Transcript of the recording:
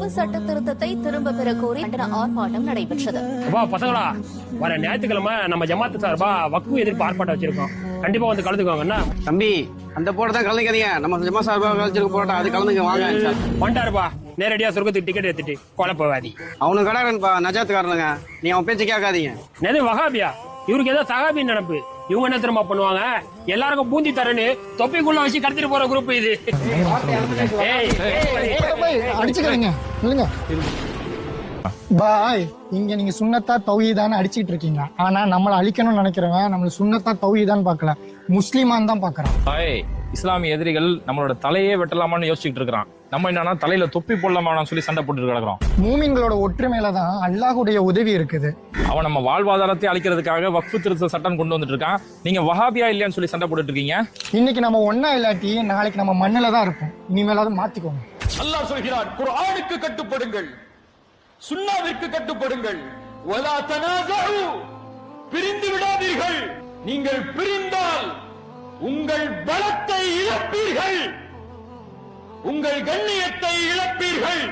வக்ஃபு சட்ட திருத்தத்தை திரும்ப பெற கோரி கண்டன ஆர்ப்பாட்டம் நடைபெற்றது. பசங்களா, வர ஞாயிற்றுக்கிழமை நம்ம ஜமாத்து சார்பா வக்ஃபு எதிர்ப்பு ஆர்ப்பாட்டம் வச்சிருக்கோம். கண்டிப்பா வந்து கலந்துக்கோங்க. தம்பி, அந்த போட்டதான் கலந்துக்காதீங்க. நம்ம ஜமா சார்பா கலந்துருக்கு போட்டா அது கலந்துங்க வாங்க. வந்துட்டாருப்பா, நேரடியா சொர்க்கத்துக்கு டிக்கெட் எடுத்துட்டு குழப்பவாதி. அவனுக்கு கடாரன்பா, நஜாத்துக்காரனுங்க. நீ அவன் பேச்சு கேட்காதீங்க. நெது வகாபியா, இவருக்கு ஏதோ சகாபி நினைப்பு. இவங்க என்ன திரும்ப பண்ணுவாங்க, எல்லாருக்கும் பூந்தி தரேன்னு தொப்பிக்குள்ள வச்சு கடத்திட்டு போற குரூப் இது. அடிச்சுக்கிறீங்க இல்லைங்க பாய். இங்க நீங்க சுன்னத்தா தௌஹீதான்னு அடிச்சிட்டு இருக்கீங்க. ஆனா நம்மள அழிக்கணும்னு நினைக்கிறவன் நம்மள சுன்னத்தா தௌஹீதான்னு பாக்கல, முஸ்லிமான் தான் பாக்குறான். இஸ்லாமிய எதிரிகள் நம்மளோட தலையே வெட்டலாமான்னு யோசிச்சுட்டு இருக்கிறான். நம்ம என்னன்னா தலையில தொப்பி போடலாமான்னு சொல்லி சண்டை போட்டு கிடக்குறோம். மூமின்களோட ஒற்றுமையில தான் அல்லாஹ்வுடைய உதவி இருக்குது. அவன் நம்ம வாழ்வாதாரத்தை அளிக்கிறதுக்காக வக்ஃபு திருத்த சட்டம் கொண்டு வந்துட்டு இருக்கான். நீங்க வஹாபியா இல்லையான்னு சொல்லி சண்டை போட்டுட்டு இருக்கீங்க. இன்னைக்கு நம்ம ஒன்னா இல்லாட்டி நாளைக்கு நம்ம மண்ணில தான் இருப்போம். இனிமேலாவது மாத்திக்கோங்க. அல்லாஹ் சொல்கிறான், குர்ஆனுக்கு கட்டுப்படுங்கள், சுன்னாவிற்கு கட்டுப்படுங்கள். வலா தனாஸு, பிரிந்து விடாதீர்கள். நீங்கள் பிரிந்தால் உங்கள் பலத்தை இழப்பீர்கள், உங்கள் கண்ணியத்தை இழப்பீர்கள்.